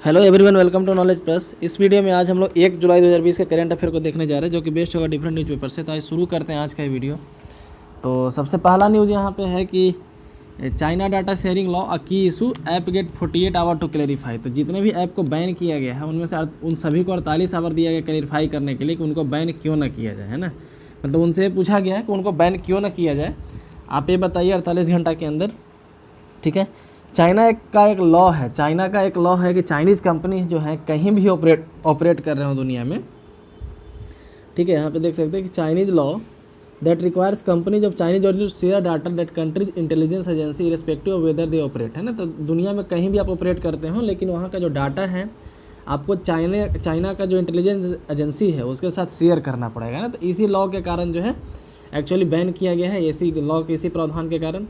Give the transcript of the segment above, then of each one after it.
Hello everyone, welcome to knowledge plus. इस video में आज हम लोग 1 जुलाई 2020 के करंट अफेयर को देखने जा रहे हैं, जो कि बेस्ड होगा डिफरेंट न्यूज़पेपर से। तो आज शुरू करते हैं आज का ये वीडियो। तो सबसे पहला न्यूज़ यहाँ पे है कि China data sharing law a key issue, app get 48 hour to clarify. तो जितने भी ऐप को बैन किया गया है उनमें से उन सभी को 48 आवर दिया गया क्लेरिफाई करने के लिए कि उनको बैन क्यों ना किया जाए, है ना। मतलब उनसे पूछा गया है कि उनको बैन क्यों ना किया जाए, आप ये बताइए 48 घंटा के अंदर। ठीक है, चाइना का एक लॉ है कि चाइनीज़ कंपनी जो है कहीं भी ऑपरेट कर रहे हो दुनिया में। ठीक है, यहाँ पे देख सकते हैं कि Chinese law that requires companies of Chinese और share data that countries intelligence agency irrespective of whether they operate, है ना। तो दुनिया में कहीं भी आप ऑपरेट करते हो, लेकिन वहाँ का जो डाटा है आपको चाइना का जो इंटेलिजेंस एजेंसी है उसके साथ शेयर करना पड़ेगा ना। तो इसी लॉ के कारण जो है एक्चुअली बैन किया गया है, इसी लॉ के इसी प्रावधान के कारण।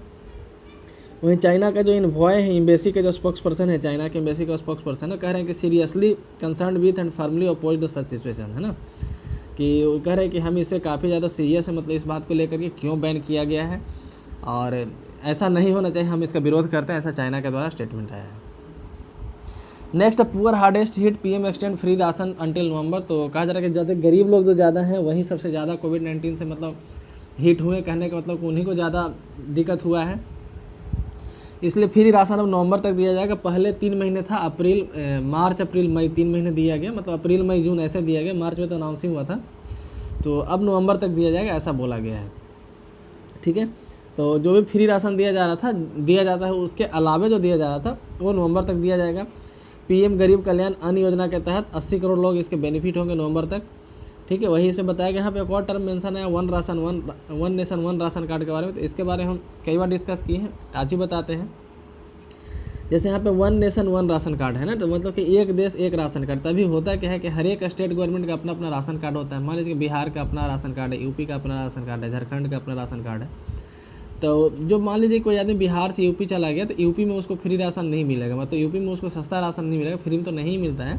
वहीं चाइना का जो इन्वॉय है, एम्बेसी के जो स्पोक्स पर्सन है, चाइना के एम्बेसी का स्पोक्स पर्सन है, कह रहे हैं कि seriously concern with and firmly oppose the such situation, है ना। कि वो कह रहे हैं कि हम इससे काफ़ी ज़्यादा सीरियस है, मतलब इस बात को लेकर के क्यों बैन किया गया है और ऐसा नहीं होना चाहिए, हम इसका विरोध करते हैं, ऐसा चाइना के द्वारा स्टेटमेंट आया है। Next, poor hardest hit PM extend free ration until November. तो कहा जा रहा है कि ज़्यादा गरीब लोग जो ज़्यादा हैं वहीं सबसे ज़्यादा कोविड-19 से मतलब हिट हुए, कहने का मतलब उन्हीं को ज़्यादा दिक्कत हुआ है, इसलिए फ्री राशन अब नवंबर तक दिया जाएगा। पहले 3 महीने था, मार्च अप्रैल मई 3 महीने दिया गया, मतलब अप्रैल मई जून ऐसे दिया गया, मार्च में तो अनाउंस ही हुआ था। तो अब नवंबर तक दिया जाएगा, ऐसा बोला गया है। ठीक है, तो जो भी फ्री राशन दिया जाता है उसके अलावा जो दिया जा रहा था वो नवंबर तक दिया जाएगा। पीएम गरीब कल्याण अन्न योजना के तहत 80 करोड़ लोग इसके बेनिफिट होंगे नवंबर तक। ठीक है, वही इसमें बताया गया। यहाँ पे एक और टर्म मेंशन है one nation one ration card के बारे में। तो इसके बारे में हम कई बार डिस्कस किए हैं, आज ही बताते हैं। जैसे यहाँ पे one nation one ration card है ना, तो मतलब कि एक देश एक राशन कार्ड। तभी होता क्या है कि हर एक स्टेट गवर्नमेंट का अपना अपना राशन कार्ड होता है। मान लीजिए बिहार का अपना राशन कार्ड है, यूपी का अपना राशन कार्ड है, झारखंड का अपना राशन कार्ड है। तो जो मान लीजिए कोई आदमी बिहार से यूपी चला गया, तो यूपी में उसको फ्री राशन नहीं मिलेगा, मतलब यूपी में उसको सस्ता राशन नहीं मिलेगा। फ्री में तो नहीं मिलता है,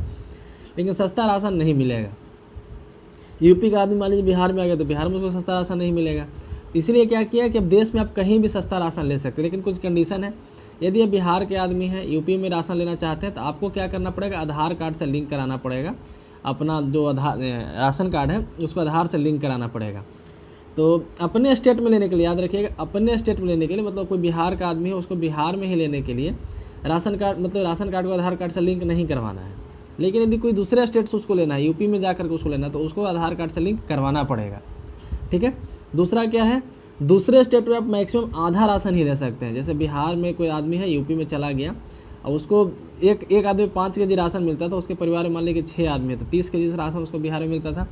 लेकिन सस्ता राशन नहीं मिलेगा। यूपी का आदमी मान लीजिए बिहार में आ गया, तो बिहार में उसको सस्ता राशन नहीं मिलेगा। इसलिए क्या किया कि अब देश में आप कहीं भी सस्ता राशन ले सकते हैं, लेकिन कुछ कंडीशन है। यदि आप बिहार के आदमी हैं, यूपी में राशन लेना चाहते हैं, तो आपको क्या करना पड़ेगा, आधार कार्ड से लिंक कराना पड़ेगा। अपना जो राशन कार्ड है उसको आधार से लिंक कराना पड़ेगा। तो अपने स्टेट में लेने के लिए, याद रखिएगा, अपने स्टेट में लेने के लिए, मतलब कोई बिहार का आदमी है उसको बिहार में ही लेने के लिए राशन कार्ड को आधार कार्ड से लिंक नहीं करवाना है। लेकिन यदि कोई दूसरे स्टेट से उसको लेना है, यूपी में जाकर के उसको लेना है, तो उसको आधार कार्ड से लिंक करवाना पड़ेगा। ठीक है, दूसरा क्या है, दूसरे स्टेट में आप मैक्सिमम आधा राशन ही ले सकते हैं। जैसे बिहार में कोई आदमी है, यूपी में चला गया, और उसको एक आदमी 5 केजी राशन मिलता था, उसके परिवार में मान लीजिए 6 आदमी है, तो 30 केजी राशन उसको बिहार में मिलता था।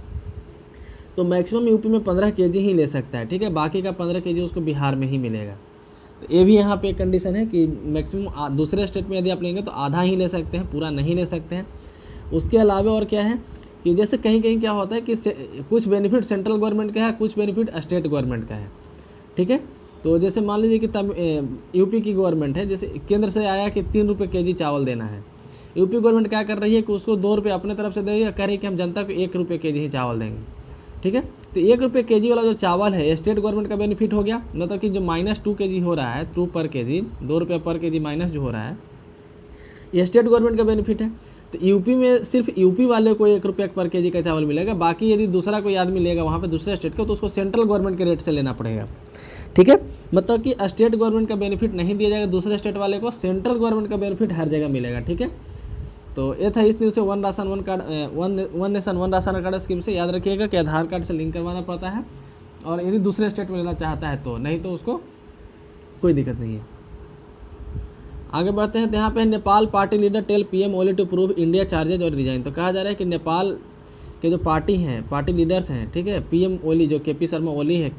तो मैक्सिमम यूपी में 15 केजी ही ले सकता है। ठीक है, बाकी का 15 केजी उसको बिहार में ही मिलेगा। तो ये भी यहाँ पे एक कंडीशन है कि मैक्सिमम दूसरे स्टेट में यदि आप लेंगे तो आधा ही ले सकते हैं, पूरा नहीं ले सकते हैं। उसके अलावा और क्या है कि जैसे कहीं कहीं क्या होता है कि कुछ बेनिफिट सेंट्रल गवर्नमेंट का है, कुछ बेनिफिट स्टेट गवर्नमेंट का है। ठीक है, तो जैसे मान लीजिए कि यूपी की गवर्नमेंट है, जैसे केंद्र से आया कि 3 रुपये केजी चावल देना है। यूपी गवर्नमेंट क्या कर रही है कि उसको 2 रुपये अपने तरफ से दे रही है, कह रही है कि हम जनता को 1 रुपये केजी ही चावल देंगे। ठीक है, तो 1 रुपये केजी वाला जो चावल है स्टेट गवर्नमेंट का बेनिफिट हो गया, मतलब कि जो -2 केजी हो रहा है, 2 पर केजी, 2 रुपये पर केजी माइनस जो हो रहा है, ये स्टेट गवर्नमेंट का बेनिफिट है। तो यूपी में सिर्फ यूपी वाले को 1 रुपये पर केजी का चावल मिलेगा। बाकी यदि दूसरा कोई आदमी लेगा वहाँ पे दूसरे स्टेट का, तो उसको सेंट्रल गवर्नमेंट के रेट से लेना पड़ेगा। ठीक है, मतलब कि स्टेट गवर्नमेंट का बेनिफिट नहीं दिया जाएगा दूसरे स्टेट वाले को, सेंट्रल गवर्नमेंट का बेनिफिट हर जगह मिलेगा। ठीक है, तो ये था इस न्यूज़ से one nation one ration card scheme से। याद रखिएगा कि आधार कार्ड से लिंक करवाना पड़ता है, और यदि दूसरे स्टेट में लेना चाहता है तो, नहीं तो उसको कोई दिक्कत नहीं है। आगे बढ़ते हैं, तो यहाँ पे Nepal party leader tell PM Oli to prove India charges और रिजाइन। तो कहा जा रहा है कि नेपाल के जो पार्टी लीडर्स हैं, ठीक है, पीएम ओली जो केपी शर्मा ओली है,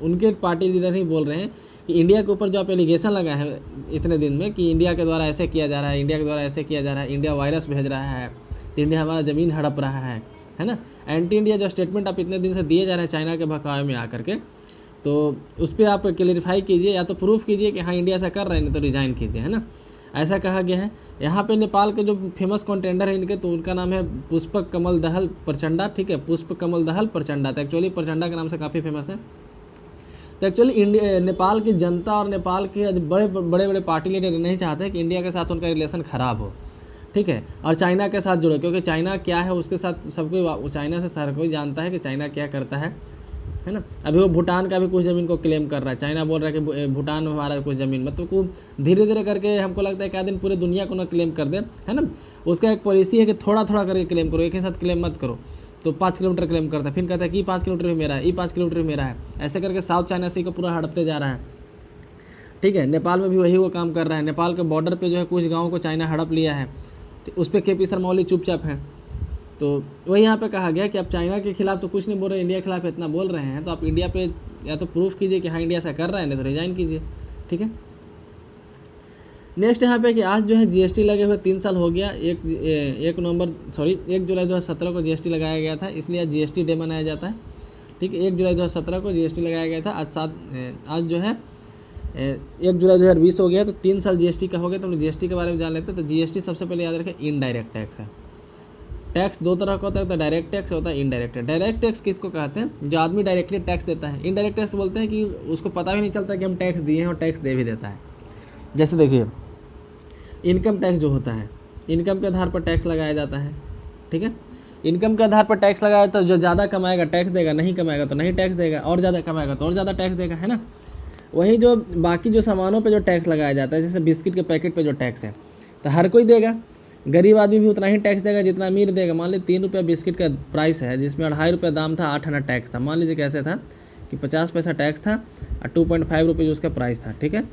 उनके पार्टी लीडर ही बोल रहे हैं कि इंडिया के ऊपर जो आप एलिगेशन लगाए हैं इतने दिन में कि इंडिया के द्वारा ऐसे किया जा रहा है, इंडिया के द्वारा ऐसे किया जा रहा है, इंडिया वायरस भेज रहा है, तो इंडिया हमारा ज़मीन हड़प रहा है ना। एंटी इंडिया जो स्टेटमेंट आप इतने दिन से दिए जा रहे हैं चाइना के बहकावे में आकर के, तो उस पर आप क्लेरिफाई कीजिए, या तो प्रूफ कीजिए कि हाँ इंडिया ऐसा कर रहे हैं, नहीं तो रिजाइन कीजिए, है ना, ऐसा कहा गया है। यहाँ पे नेपाल के जो फेमस कंटेंडर है इनके, तो उनका नाम है पुष्पक कमल दहल प्रचंडा। ठीक है, पुष्प कमल दहल प्रचंडा, तो एक्चुअली प्रचंडा के नाम से काफ़ी फेमस है। तो एक्चुअली नेपाल की जनता और नेपाल के बड़े बड़े पार्टी लीडर नहीं चाहते कि इंडिया के साथ उनका रिलेशन ख़राब हो। ठीक है। और चाइना के साथ जुड़ो, क्योंकि चाइना क्या है उसके साथ सबको, चाइना से हर कोई जानता है कि चाइना क्या करता है ना। अभी वो भूटान का भी कुछ ज़मीन को क्लेम कर रहा है, चाइना बोल रहा है कि भूटान में हमारा कुछ ज़मीन, मतलब को धीरे धीरे करके हमको लगता है क्या दिन पूरे दुनिया को ना क्लेम कर दे, है ना। उसका एक पॉलिसी है कि थोड़ा थोड़ा करके क्लेम करो, एक ही साथ क्लेम मत करो। तो 5 किलोमीटर क्लेम करता है, फिर कहता है कि 5 किलोमीटर भी मेरा है, ये 5 किलोमीटर भी मेरा है, ऐसे करके साउथ चाइना सी को पूरा हड़पते जा रहा है, ठीक है। नेपाल में भी वही वो काम कर रहा है, नेपाल के बॉर्डर पे जो है कुछ गाँव को चाइना हड़प लिया है, उस पर KP शर्मा ओली चुपचाप है। तो वही यहाँ पे कहा गया कि आप चाइना के खिलाफ तो कुछ नहीं बोल रहे, इंडिया के खिलाफ इतना बोल रहे हैं, तो आप इंडिया पे या तो प्रूफ कीजिए कि हाँ इंडिया ऐसा कर रहा है, नहीं तो रिजाइन कीजिए, ठीक है। नेक्स्ट यहाँ पे कि आज जो है GST लगे हुए 3 साल हो गया। 1 जुलाई 2017 को GST लगाया गया था, इसलिए आज GST डे मनाया जाता है, ठीक है। 1 जुलाई 2017 को GST लगाया गया था। आज जो है 1 जुलाई 2020 हो गया, तो 3 साल GST का हो गया। तो हम GST के बारे में जान लेते हैं। तो GST सबसे पहले याद रखें इनडायरेक्ट टैक्स है। टैक्स 2 तरह का होता है, तो डायरेक्ट टैक्स होता है इनडायरेक्ट टैक्स। डायरेक्ट टैक्स किसको कहते हैं? जो आदमी डायरेक्टली टैक्स देता है। इनडायरेक्ट टैक्स बोलते हैं कि उसको पता भी नहीं चलता कि हम टैक्स दिए हैं और टैक्स दे भी देता है। जैसे देखिए इनकम टैक्स जो होता है, इनकम के आधार पर टैक्स लगाया जाता है, ठीक है। इनकम के आधार पर टैक्स लगाया जाता है, जो ज़्यादा कमाएगा टैक्स देगा, नहीं कमाएगा तो नहीं टैक्स देगा, और ज़्यादा कमाएगा तो और ज़्यादा टैक्स देगा, है ना। वही जो बाकी जो सामानों पे जो टैक्स लगाया जाता है, जैसे बिस्किट के पैकेट पे जो टैक्स है, तो हर कोई देगा। गरीब आदमी भी उतना ही टैक्स देगा जितना अमीर देगा। मान लीजिए 3 रुपया बिस्किट का प्राइस है, जिसमें 2.5 रुपया दाम था, 8 आना टैक्स था। मान लीजिए कैसे था कि 50 पैसा टैक्स था और 2.5 रुपये उसका प्राइस था, ठीक है।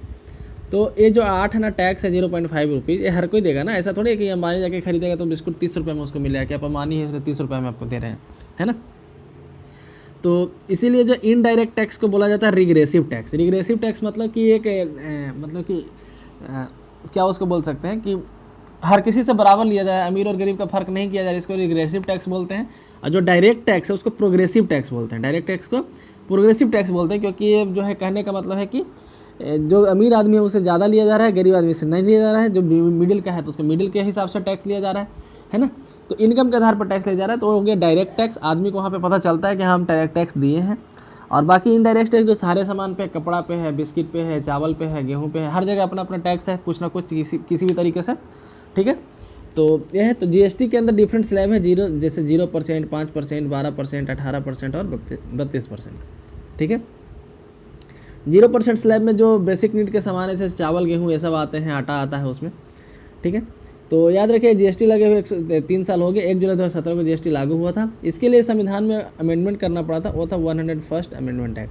तो ये जो 8 आना टैक्स है 0.5 रुपीज़, ये हर कोई देगा ना। ऐसा थोड़ी है कि अंबानी जाके खरीदेगा तो बिस्कुट 30 रुपये में उसको मिलेगा, कि आप अंबानी है इसलिए 30 रुपये में आपको दे रहे हैं, है ना। तो इसीलिए जो इनडायरेक्ट टैक्स को बोला जाता है रिग्रेसिव टैक्स। रिग्रेसिव टैक्स मतलब कि एक मतलब कि क्या उसको बोल सकते हैं कि हर किसी से बराबर लिया जाए, अमीर और गरीब का फर्क नहीं किया जाए, इसको रिग्रेसिव टैक्स बोलते हैं। और जो डायरेक्ट टैक्स है उसको प्रोग्रेसिव टैक्स बोलते हैं। डायरेक्ट टैक्स को प्रोग्रेसिव टैक्स बोलते हैं, क्योंकि ये जो है कहने का मतलब है कि जो अमीर आदमी है उससे ज़्यादा लिया जा रहा है, गरीब आदमी से नहीं लिया जा रहा है। जो मिडिल का है तो उसको मिडिल के हिसाब से टैक्स लिया जा रहा है ना। तो इनकम के आधार पर टैक्स लिया जा रहा है, तो हो गया डायरेक्ट टैक्स। आदमी को वहाँ पे पता चलता है कि हम डायरेक्ट टैक्स दिए हैं। और बाकी इनडायरेक्ट टैक्स जो सारे सामान पे, कपड़ा पे है, बिस्किट पे है, चावल पे है, गेहूँ पे है, हर जगह अपना अपना टैक्स है, कुछ ना कुछ किसी भी तरीके से, ठीक है। तो यह है। तो GST के अंदर डिफरेंट स्लैब है, जैसे 0%, 5%, 12%, 18% और 32%, ठीक है। 0% स्लैब में जो बेसिक नीड के सामान है, जैसे चावल, गेहूँ, ये सब आते हैं, आटा आता है उसमें, ठीक है। तो याद रखिए GST लगे हुए 3 साल हो गए। 1 जुलाई 2017 को GST लागू हुआ था। इसके लिए संविधान में अमेंडमेंट करना पड़ा था, वो था 101st अमेंडमेंट एक्ट।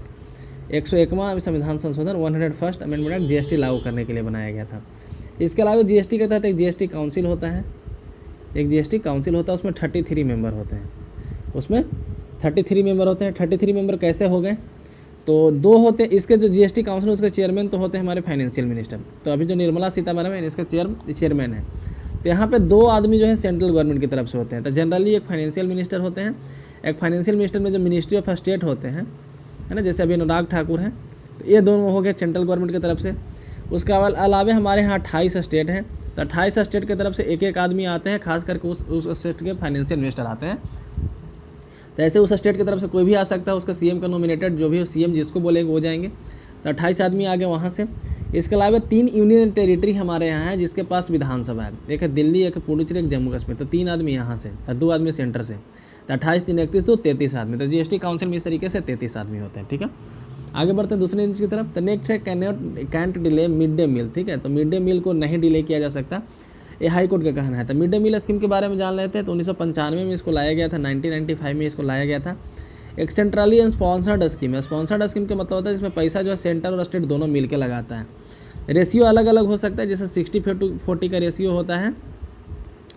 101वां संविधान संशोधन 101st अमेंडमेंट एक्ट GST लागू करने के लिए बनाया गया था। इसके अलावा GST के तहत एक GST काउंसिल होता है, उसमें 33 मेंबर होते हैं। उसमें 33 मेंबर होते हैं। 33 मेंबर कैसे हो गए? तो 2 होते हैं इसके, जो GST काउंसिल उसके चेयरमैन तो होते हैं हमारे फाइनेंशियल मिनिस्टर। तो अभी जो निर्मला सीतारमण है इसके चेयरमैन है। तो यहाँ पे 2 आदमी जो है सेंट्रल गवर्नमेंट की तरफ से होते हैं। तो जनरली एक फाइनेंशियल मिनिस्टर होते हैं। एक फाइनेंशियल मिनिस्टर में जो मिनिस्ट्री ऑफ स्टेट होते हैं, है ना, जैसे अभी अनुराग ठाकुर हैं, तो ये दोनों हो गए सेंट्रल गवर्नमेंट की तरफ से। उसके अलावा हमारे यहाँ 28 स्टेट हैं। तो 28 स्टेट की तरफ से एक आदमी आते हैं, खास करके उस स्टेट के फाइनेंशियल मिनिस्टर आते हैं। तो ऐसे उस स्टेट की तरफ से कोई भी आ सकता है, उसका CM का नॉमिनेटेड जो भी हो, CM जिसको बोलेंगे वो जाएंगे। तो 28 आदमी आ गए वहाँ से। इसके अलावा 3 यूनियन टेरिटरी हमारे यहाँ है जिसके पास विधानसभा है। एक है दिल्ली, एक है पुडुचेरी, एक जम्मू कश्मीर। तो 3 आदमी यहाँ से और 2 आदमी सेंटर से। तो 28, 3, 31 तो 33 आदमी। तो GST काउंसिल में इस तरीके से 33 आदमी होते हैं, ठीक है। आगे बढ़ते हैं दूसरे न्यूज़ की तरफ। तो नेक्स्ट है can't delay mid day meal, ठीक है। तो मिड डे मील को नहीं डिले किया जा सकता, ये हाई कोर्ट का कहना है। तो मिड डे मील स्कीम के बारे में जान लेते हैं। तो 1995 में इसको लाया गया था, 1995 में इसको लाया गया था। एक सेंट्रली स्पॉन्सर्ड स्कीम है। स्पॉन्सर्ड स्कीम का मतलब होता है जिसमें पैसा जो है सेंटर और स्टेट दोनों मिल के लगाता है। रेशियो अलग अलग हो सकता है, जैसे 60/40 का रेशियो होता है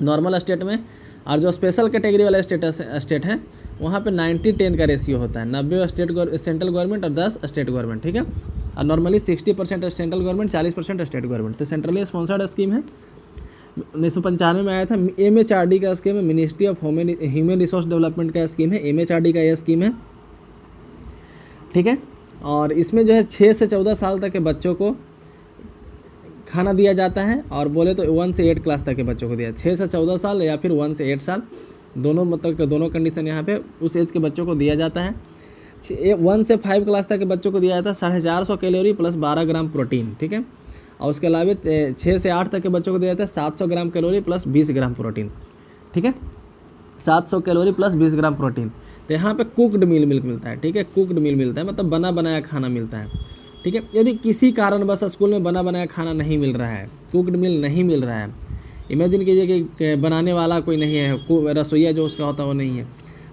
नॉर्मल स्टेट में, और जो स्पेशल कैटेगरी वाले स्टेट हैं वहाँ पे 90/10 का रेशियो होता है। 90 सेंट्रल गवर्नमेंट और 10 स्टेट गवर्नमेंट, ठीक है। और normally 60% central government, 40% state government. तो सेंट्रली स्पॉन्सर्ड स्कीम है। 1995 में आया था। MHRD का स्कीम है, ministry of human resource development का स्कीम है। MHRD का यह स्कीम है, ठीक है। और इसमें जो है 6 से 14 साल तक के बच्चों को खाना दिया जाता है, और बोले तो 1 से 8 क्लास तक के बच्चों को दिया। 6 से 14 साल या फिर 1 से 8 साल, दोनों मतलब दोनों कंडीशन यहाँ पे उस एज के बच्चों को दिया जाता है। 1 से 5 क्लास तक के बच्चों को दिया जाता है 450 कैलोरी प्लस 12 ग्राम प्रोटीन, ठीक है। और उसके अलावा 6 से 8 तक के बच्चों को दिया जाता है 700 ग्राम कैलोरी प्लस 20 ग्राम प्रोटीन, ठीक है, 700 कैलोरी प्लस 20 ग्राम प्रोटीन। तो यहाँ पे कुक्ड मील मिल्क मिलता है, ठीक है, कुक्ड मील मिलता है, मतलब बना बनाया खाना मिलता है, ठीक है। यदि किसी कारणवश स्कूल में बना बनाया खाना नहीं मिल रहा है, कुक्ड मील नहीं मिल रहा है, इमेजिन कीजिए कि बनाने वाला कोई नहीं है, रसोईया जो उसका होता है वो नहीं है,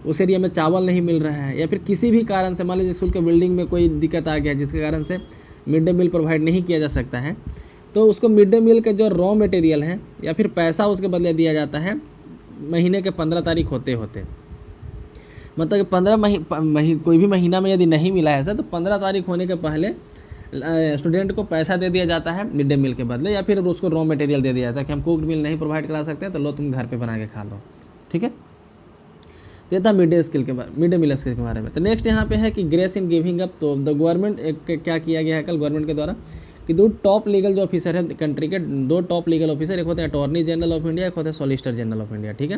उस एरिया में चावल नहीं मिल रहा है, या फिर किसी भी कारण से मान लीजिए स्कूल के बिल्डिंग में कोई दिक्कत आ गया जिसके कारण से मिड डे मील प्रोवाइड नहीं किया जा सकता है, तो उसको मिड डे मील का जो रॉ मटेरियल है या फिर पैसा उसके बदले दिया जाता है महीने के 15 तारीख होते होते। मतलब कि 15 कोई भी महीना में यदि नहीं मिला है ऐसा, तो 15 तारीख होने के पहले स्टूडेंट को पैसा दे दिया जाता है मिड डे मील के बदले, या फिर उसको रॉ मटेरियल दे दिया जाता है कि हम कुक्ड मील नहीं प्रोवाइड करा सकते हैं तो लो तुम घर पे बना के खा लो, ठीक है। तो ये था मिड डे मील स्किल के बारे में। तो नेक्स्ट यहाँ पे है कि ग्रेस इन गिविंग अप। तो द गवर्नमेंट क्या किया गया है कल गवर्नमेंट के द्वारा कि 2 टॉप लीगल जो ऑफिसर है कंट्री के, 2 टॉप लीगल ऑफिसर, एक होते हैं अटॉर्नी जनरल ऑफ इंडिया, एक होते हैं सॉलिसिटर जनरल ऑफ इंडिया, ठीक है।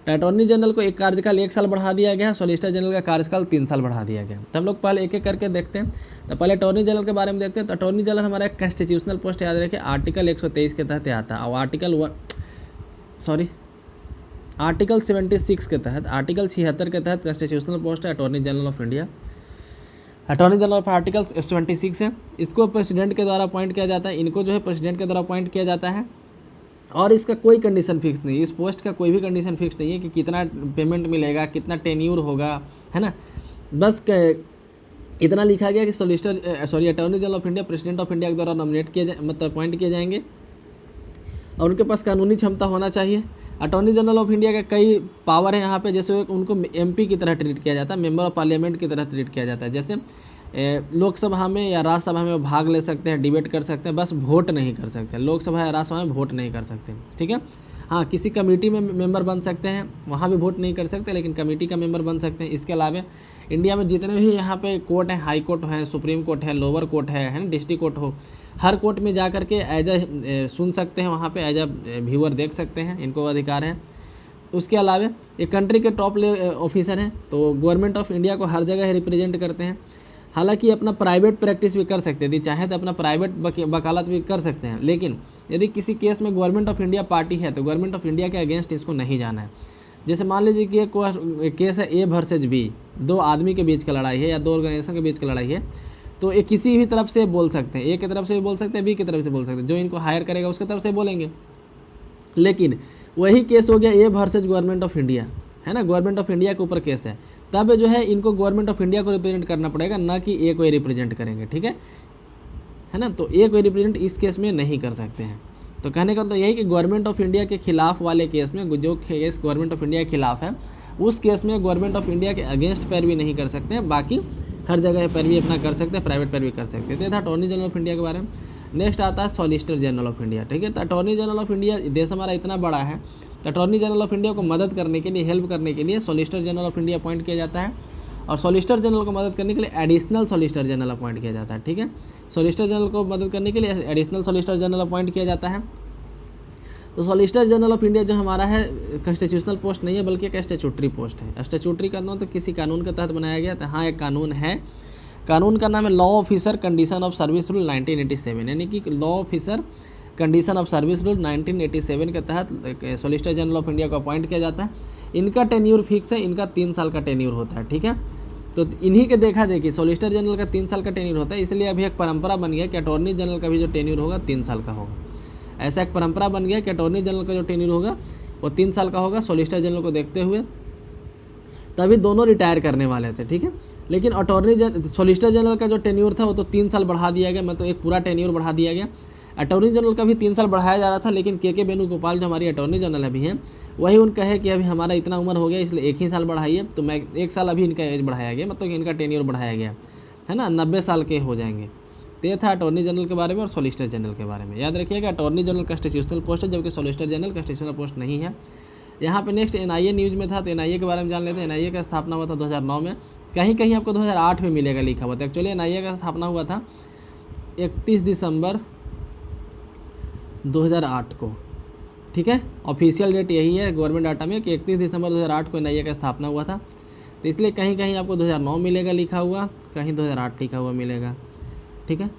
तो अटॉर्नी जनरल को एक कार्यकाल 1 साल बढ़ा दिया गया, सॉलिसिटर जनरल का कार्यकाल 3 साल बढ़ा दिया गया। तो हम लोग पहले एक एक करके देखते हैं। तो पहले अटॉर्नी जनरल के बारे में देखते हैं। तो अटॉर्नी जनरल हमारा एक कॉन्स्टिट्यूशनल पोस्ट, याद रखिए आर्टिकल 123 के तहत आता है, और आर्टिकल 76 के तहत, आर्टिकल 76 के तहत कॉन्स्टिट्यूशनल पोस्ट है attorney general of India. Attorney general of article 76 है। इसको प्रेसिडेंट के द्वारा अपॉइंट किया जाता है, इनको जो है प्रेसिडेंट के द्वारा अपॉइंट किया जाता है, और इसका कोई कंडीशन फिक्स नहीं, इस पोस्ट का कोई भी कंडीशन फिक्स नहीं है कि कितना पेमेंट मिलेगा, कितना टेन्यूर होगा, है ना। बस इतना लिखा गया कि attorney general of India president of India के द्वारा नॉमिनेट मतलब अपॉइंट किए जाएंगे, और उनके पास कानूनी क्षमता होना चाहिए। अटॉर्नी जनरल ऑफ इंडिया का कई पावर है यहाँ पे, जैसे उनको एमपी की तरह ट्रीट किया जाता है, मेंबर ऑफ पार्लियामेंट की तरह ट्रीट किया जाता है। जैसे लोकसभा में या राज्यसभा में भाग ले सकते हैं, डिबेट कर सकते हैं, बस वोट नहीं कर सकते। लोकसभा या राज्यसभा में वोट नहीं कर सकते, ठीक है। हाँ, किसी कमेटी में मेंबर बन सकते हैं, वहाँ भी वोट नहीं कर सकते, लेकिन कमेटी का मेंबर बन सकते हैं। इसके अलावा इंडिया में जितने भी यहाँ पे कोर्ट हैं, हाई कोर्ट है, सुप्रीम कोर्ट है, लोअर कोर्ट है ना, डिस्ट्रिक्ट कोर्ट हो, हर कोर्ट में जा कर के सुन सकते हैं, वहाँ पे एज व्यूअर देख सकते हैं, इनको अधिकार है। उसके अलावा ये कंट्री के टॉप ऑफिसर हैं, तो गवर्नमेंट ऑफ इंडिया को हर जगह रिप्रेजेंट करते हैं। हालांकि अपना प्राइवेट प्रैक्टिस भी कर सकते हैं, यदि चाहे तो अपना प्राइवेट वकालत भी कर सकते हैं, लेकिन यदि किसी केस में गवर्नमेंट ऑफ इंडिया पार्टी है तो गवर्नमेंट ऑफ इंडिया के अगेंस्ट इसको नहीं जाना है। जैसे मान लीजिए कि एक केस है A वर्सेज B, 2 आदमी के बीच का लड़ाई है या 2 ऑर्गेनाइजेशन के बीच का लड़ाई है, तो ये किसी भी तरफ से बोल सकते हैं, A की तरफ से भी बोल सकते हैं, B की तरफ से बोल सकते हैं, जो इनको हायर करेगा उसकी तरफ से बोलेंगे। लेकिन वही केस हो गया A versus government of India, है ना, गवर्नमेंट ऑफ इंडिया के ऊपर केस है, तब जो है इनको गवर्नमेंट ऑफ इंडिया को रिप्रेजेंट करना पड़ेगा, ना कि A को रिप्रेजेंट करेंगे, ठीक है ना। तो A को रिप्रेजेंट इस केस में नहीं कर सकते हैं। तो कहने का तो यही कि गवर्नमेंट ऑफ इंडिया के खिलाफ वाले केस में, जो केस गवर्नमेंट ऑफ इंडिया के खिलाफ है, उस केस में गवर्नमेंट ऑफ इंडिया के अगेंस्ट पैरवी नहीं कर सकते हैं, बाकी हर जगह पैरवी अपना कर सकते हैं, प्राइवेट पैरवी कर सकते हैं। तो ये था अटॉर्नी जनरल ऑफ इंडिया के बारे में। नेक्स्ट आता है सॉलिसिटर जनरल ऑफ इंडिया, ठीक है। तो अटॉर्नी जनरल ऑफ इंडिया, देश हमारा इतना बड़ा है, तो अटॉर्नी जनरल ऑफ इंडिया को मदद करने के लिए, हेल्प करने के लिए solicitor general of India appoint किया जाता है, और सॉलिसिटर जनरल को मदद करने के लिए एडिशनल सॉलिसिटर जनरल अपॉइंट किया जाता है, ठीक है। सॉलिसिटर जनरल को मदद करने के लिए एडिशनल सॉलिसिटर जनरल अपॉइंट किया जाता है। तो सॉलिसिटर जनरल ऑफ इंडिया जो हमारा है कॉन्स्टिट्यूशनल पोस्ट नहीं है, बल्कि एक स्टैट्यूटरी पोस्ट है। स्टैट्यूटरी का नाम तो किसी कानून के तहत बनाया गया, तो हाँ एक कानून है, कानून का नाम है law officer condition of service rule 1987, यानी कि law officer condition of service rule 1987 के तहत सॉलिसिटर जनरल ऑफ इंडिया को अपॉइंट किया जाता है। इनका टेन्यूर फिक्स है, इनका 3 साल का टेन्यूर होता है, ठीक है। तो इन्हीं के देखा देखिए सॉलिसिटर जनरल का 3 साल का टेन्यूर होता है, इसलिए अभी एक परंपरा बन गया कि अटॉर्नी जनरल का भी जो टेन्यूर होगा 3 साल का होगा। ऐसा एक परंपरा बन गया कि अटॉर्नी जनरल का जो टेन्यूर होगा वो 3 साल का होगा, सॉलिसिटर जनरल को देखते हुए। तभी दोनों रिटायर करने वाले थे, ठीक है। लेकिन सॉलिसिटर जनरल का जो टेन्यूर था वो तो 3 साल बढ़ा दिया गया, मतलब एक पूरा टेन्यूर बढ़ा दिया गया। अटॉर्नी जनरल का भी 3 साल बढ़ाया जा रहा था, लेकिन के वेणुगोपाल जो हमारी अटॉर्नी जनरल अभी हैं, वही उनका है कि अभी हमारा इतना उम्र हो गया, इसलिए 1 ही साल बढ़ाइए। तो मैं 1 साल अभी इनका एज बढ़ाया गया, मतलब इनका टेन्यूर बढ़ाया गया, है ना, 90 साल के हो जाएंगे। तो ये था अटॉर्नी जनरल के बारे में और सॉलिसिटर जनरल के बारे में। याद रखिएगा अटॉर्नी जनरल कॉन्स्टिट्यूशनल पोस्ट है, जबकि सॉलिसिटर जनरल कॉन्स्टिट्यूशनल पोस्ट नहीं है। यहाँ पे नेक्स्ट NIA न्यूज़ में था, तो NIA के बारे में जान लेते हैं। NIA का स्थापना हुआ था 2009 में, कहीं कहीं आपको 2008 में मिलेगा लिखा हुआ था। एक्चुअली NIA का स्थापना हुआ था 31 दिसंबर 2008 को, ठीक है। ऑफिशियल डेट यही है गवर्नमेंट डाटा में कि 31 दिसंबर 2008 को NIA का स्थापना हुआ था। तो इसलिए कहीं कहीं आपको 2009 मिलेगा लिखा हुआ, कहीं 2008 लिखा हुआ मिलेगा, ठीक है।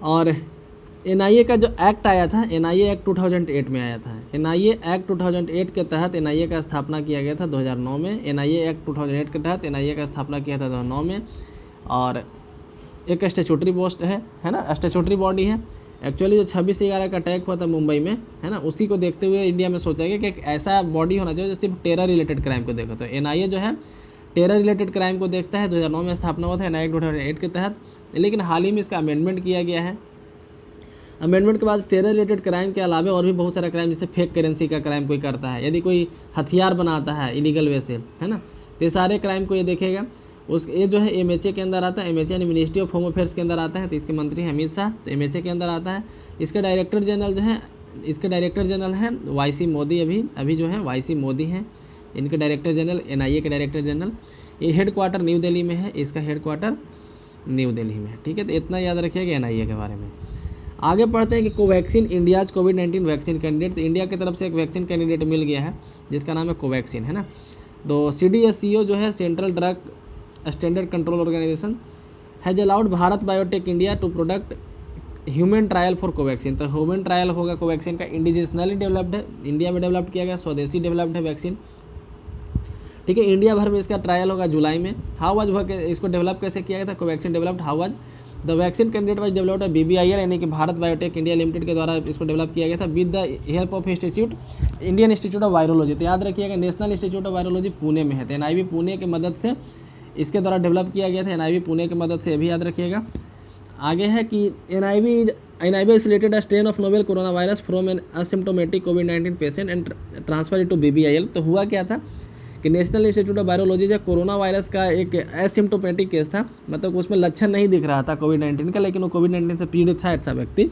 और एनआईए का जो एक्ट आया था, एनआईए एक्ट 2008 में आया था। एनआईए एक्ट 2008 के तहत एनआईए का स्थापना किया गया था 2009 में। एनआईए एक्ट 2008 के तहत एनआईए का स्थापना किया था 2009 में। और एक स्टेचुटरी पोस्ट है ना, स्टेचुटरी बॉडी है। एक्चुअली जो 26/11 का अटैक हुआ था मुंबई में, है ना, उसी को देखते हुए इंडिया में सोचा गया कि एक ऐसा बॉडी होना चाहिए जो सिर्फ टेरर रिलेटेड क्राइम को देखो। तो एनआईए जो है टेरर रिलेटेड क्राइम को देखता है। 2009 में स्थापना हुआ था एनआईए 2008 के तहत, लेकिन हाल ही में इसका अमेंडमेंट किया गया है। अमेंडमेंट के बाद टेरर रिलेटेड क्राइम के अलावा और भी बहुत सारा क्राइम, जैसे फेक करेंसी का क्राइम कोई करता है, यदि कोई हथियार बनाता है इलीगल वे से, है ना, तो ये सारे क्राइम को ये देखेगा। ये जो है एमएचए के अंदर आता है। एमएचए यानी मिनिस्ट्री ऑफ होम अफेयर्स के अंदर आता है। तो इसके मंत्री हैं अमित शाह, तो एमएचए के अंदर आता है। इसके डायरेक्टर जनरल जो है, इसके डायरेक्टर जनरल हैं वाईसी मोदी। अभी जो है वाईसी मोदी हैं इनके डायरेक्टर जनरल, एनआईए के डायरेक्टर जनरल। ये हेडक्वार्टर न्यू दिल्ली में है, इसका हेडक्वार्टर न्यू दिल्ली में है। ठीक है, तो इतना याद रखिएगा एनआईए के बारे में। आगे पढ़ते हैं कि कोवैक्सीन इंडियाज कोविड-19 वैक्सीन कैंडिडेट। तो इंडिया की तरफ से एक वैक्सीन कैंडिडेट मिल गया है जिसका नाम है कोवैक्सीन, है ना। तो CDSCO जो है, central drug standard control organisation, has allowed Bharat Biotech India to product human trial for Covaxin. तो ह्यूमन ट्रायल होगा कोवैक्सीन का, इंडिजिनली डेवलप्ड है, इंडिया में डेवलप किया गया, स्वदेशी डेवलप्ड है वैक्सीन। ठीक है, इंडिया भर में इसका ट्रायल होगा जुलाई में। हाउ वाज हुआ, इसको डेवलप कैसे किया गया था Covaxin developed, how was the vaccine candidate was developed है BBIL यानी कि भारत बायोटेक इंडिया लिमिटेड के द्वारा इसको डेवलप किया गया था with the help of Indian institute of virology. तो याद रखिएगा national institute of virology Pune में है। तो NIV पुणे की मदद से इसके द्वारा डेवलप किया गया था, NIV पुणे की मदद से, ये भी याद रखिएगा। आगे है कि NIV isolated a strain of novel corona virus from an asymptomatic कोविड-19 patient and transfer it to BBIL। तो हुआ क्या था कि नेशनल इंस्टीट्यूट ऑफ वायरोलॉजी जो कोरोना वायरस का एक एसिम्प्टोमेटिक केस था, मतलब उसमें लक्षण नहीं दिख रहा था कोविड-19 का, लेकिन वो कोविड-19 से पीड़ित था ऐसा व्यक्ति,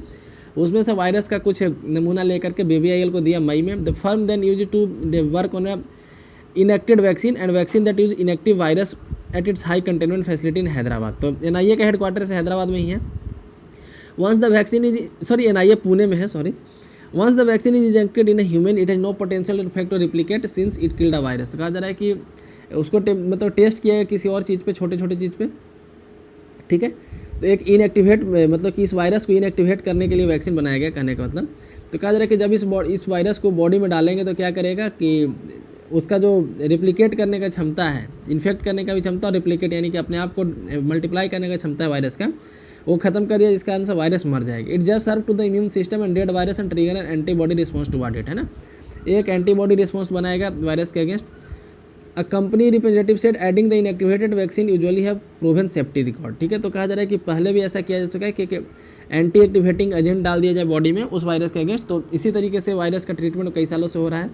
उसमें से वायरस का कुछ नमूना लेकर के BBIL को दिया मई में। The firm then use to work on inactivated vaccine and vaccine that use inactive virus at its high containment facility in Hyderabad. तो NIA का हेडक्वार्टर से हैदराबाद में ही है। Once the vaccine is NIA Pune में है, once the vaccine is injected in human it has no potential effect to replicate since it killed a virus. तो कहा जा रहा है कि उसको मतलब टेस्ट किया गया किसी और चीज़ पे, छोटे छोटे चीज़ पे। ठीक है, तो एक इनएक्टिवेट मतलब कि इस वायरस को इनएक्टिवेट करने के लिए वैक्सीन बनाया गया, कहने का मतलब। तो कहा जा रहा है कि जब इस वायरस को बॉडी में डालेंगे तो क्या करेगा कि उसका जो रिप्लिकेट करने का क्षमता है, इन्फेक्ट करने का भी क्षमता, और रिप्लिकेट यानी कि अपने आप को मल्टीप्लाई करने का क्षमता है वायरस का, वो खत्म कर दिया, जिसके कारण से वायरस मर जाएगी। It just serve to the immune system and dead virus and trigger an antibody response to what it, है ना, एक एंटीबॉडी रिस्पॉन्स बनाएगा वायरस के against. A company representative said adding the inactivated vaccine usually have proven safety record. ठीक है, तो कहा जा रहा है कि पहले भी ऐसा किया जा चुका है कि एंटी एक्टिवेटिंग एजेंट डाल दिया जाए बॉडी में उस वायरस के अगेंस्ट। तो इसी तरीके से वायरस का ट्रीटमेंट कई सालों से हो रहा है।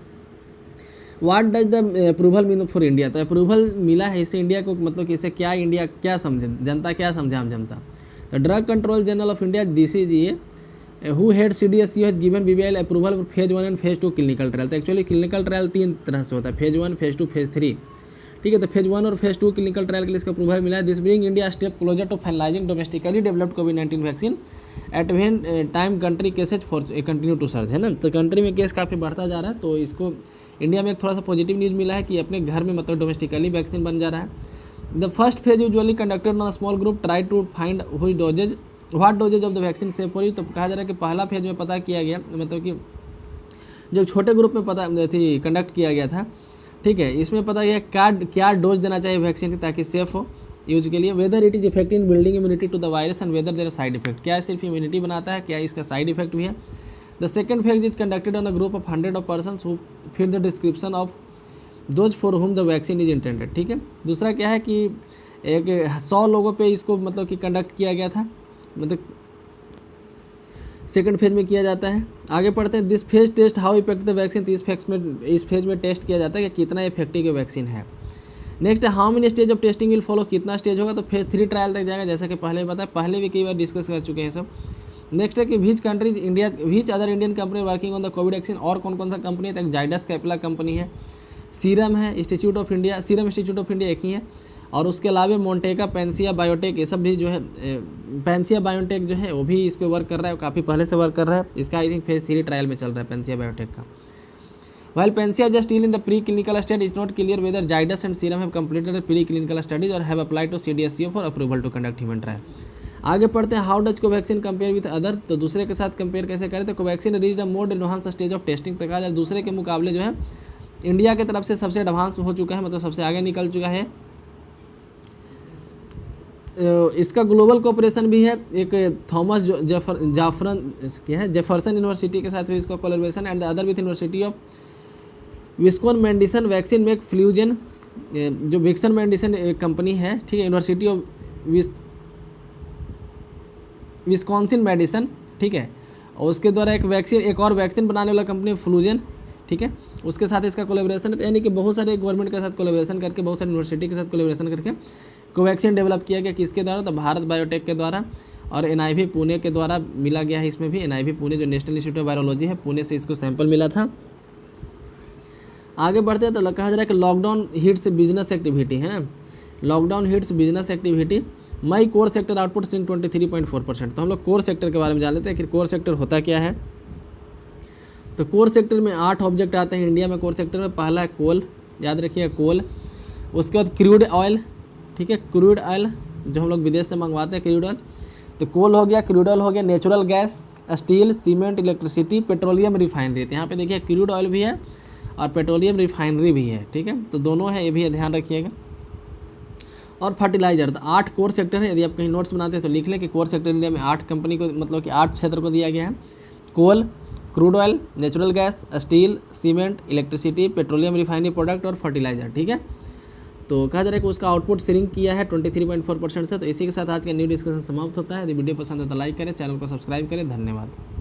What does the approval mean for India. तो अप्रूवल मिला है इससे इंडिया को, मतलब कि इससे क्या इंडिया क्या समझे, जनता क्या समझे, आम जनता। तो drug control general of India DCGA who head CDSCO has given BBIL approval for phase 1 and phase 2 clinical trial. तो एक्चुअली क्लिनिकल ट्रायल 3 तरह से होता है, फेज 1, फेज 2, फेज 3। ठीक है, तो फेज 1 और फेज 2 क्लिनिकल ट्रायल के लिए इसका अप्रूवल मिला है। This bring India step closer to finalising domestically developed कोविड-19 vaccine at when time country cases for continue to surge, है ना। तो कंट्री में केस काफ़ी बढ़ता जा रहा है, तो इसको इंडिया में एक थोड़ा सा पॉजिटिव न्यूज़ मिला है कि अपने घर में मतलब डोमेस्टिकली वैक्सीन बन जा रहा है। The first phase usually conducted on small group try to find which doses what doses of the vaccine safe for you. तो कहा जा रहा है कि पहला फेज में पता किया गया, मतलब कि जो छोटे ग्रुप में पता थी कंडक्ट किया गया था। ठीक है, इसमें पता गया क्या डोज देना चाहिए वैक्सीन की ताकि सेफ हो यूज के लिए। Whether it is effective in building immunity to the virus and whether there side effect, क्या सिर्फ इम्यूनिटी बनाता है, क्या इसका साइड इफेक्ट भी है। The second phase is conducted on a group of 100 of persons who fit the description of those for whom the vaccine is intended. ठीक है, दूसरा क्या है कि एक 100 लोगों पे इसको मतलब कि कंडक्ट किया गया था, मतलब सेकंड फेज में किया जाता है। आगे पढ़ते हैं this phase test how effect the vaccine. इस फेज में टेस्ट किया जाता है कि कितना इफेक्टिव वैक्सीन है। Next how many stage of testing will follow, कितना स्टेज होगा। तो फेज 3 ट्रायल तक जाएगा, जैसा कि पहले बताया, पहले भी कई बार डिस्कस कर चुके हैं सब। नेक्स्ट है कि which other Indian company working on the Covid vaccine, और कौन कौन सा कंपनी है। तो जाइडस कैपिला कंपनी है, सीरम है, सीरम इंस्टीट्यूट ऑफ इंडिया एक ही है, और उसके अलावा मोन्टेका, पेंसिया बायोटेक, ये सब भी जो है, पेंसिया बायोटेक जो है वो भी इस पर वर्क कर रहा है, काफ़ी पहले से वर्क कर रहा है। इसका आई थिंक फेज 3 ट्रायल में चल रहा है पेंसिया बायोटेक का। While Panacea is still in the pre-clinical stage, it's not clear whether Zydus and Serum have completed the pre-clinical studies or have applied to CDSCO for approval to conduct human trial. आगे पढ़ते हैं, how does Covaxin compare with other, तो दूसरे के साथ compare कैसे करें, तो Covaxin reach a more advance stage of testing, तो कहा जाए दूसरे के मुकाबले जो है इंडिया की तरफ से सबसे एडवांस हो चुका है, मतलब सबसे आगे निकल चुका है। इसका ग्लोबल कोऑपरेशन भी है, एक थॉमस जेफरसन यूनिवर्सिटी के साथ भी इसका collaboration, and the other with university of Wisconsin Madison vaccine make FluGen, जो विस्कॉन मेडिसन एक कंपनी है, ठीक है, यूनिवर्सिटी ऑफ विस्कॉन्सिन मेडिसन, ठीक है, और उसके द्वारा एक और वैक्सीन बनाने वाला कंपनी फ्लूजन, ठीक है, उसके साथ इसका कोलैबोरेशन है। यानी कि बहुत सारे गवर्नमेंट के साथ कोलैबोरेशन करके, बहुत सारी यूनिवर्सिटी के साथ कोलैबोरेशन करके कोवैक्सीन डेवलप किया गया, किसके द्वारा, तो भारत बायोटेक के द्वारा, और एनआईवी पुणे के द्वारा मिला गया है। इसमें भी एनआईवी पुणे जो नेशनल इंस्टीट्यूट ऑफ वायरोलॉजी है, पुणे से इसको सैंपल मिला था। आगे बढ़ते हैं तो कहा जा रहा है कि लॉकडाउन हिट्स बिजनेस एक्टिविटी है, लॉकडाउन हिट्स बिजनेस एक्टिविटी, मई कोर सेक्टर आउटपुट सिंग 23.4%। तो हम लोग कोर सेक्टर के बारे में जान लेते हैं कि कोर सेक्टर होता क्या है। तो कोर सेक्टर में 8 ऑब्जेक्ट आते हैं इंडिया में। कोर सेक्टर में पहला है कोल, याद रखिएगा कोल, उसके बाद क्रूड ऑयल, ठीक है, क्रूड ऑयल जो हम लोग विदेश से मंगवाते हैं क्रूड ऑयल, तो कोल हो गया, क्रूड ऑयल हो गया, natural gas, steel, cement, electricity, petroleum refinery. तो यहाँ पे देखिए क्रूड ऑयल भी है और पेट्रोलियम रिफाइनरी भी है, ठीक है, तो दोनों है, ये भी ध्यान रखिएगा। और फर्टिलाइजर, तो 8 कोर सेक्टर है। यदि आप कहीं नोट्स बनाते हैं तो लिख लें कि कोर सेक्टर इंडिया में 8 कंपनी को, मतलब कि 8 क्षेत्र को दिया गया है, coal, crude oil, natural gas, steel, cement, electricity, petroleum refinery product और फर्टिलाइजर, ठीक है। तो कहा जा रहा है कि उसका आउटपुट श्रिंक किया है 23.4% से। तो इसी के साथ आज का न्यू डिस्कशन समाप्त होता है। यदि वीडियो पसंद है तो लाइक करें, चैनल को सब्सक्राइब करें। धन्यवाद।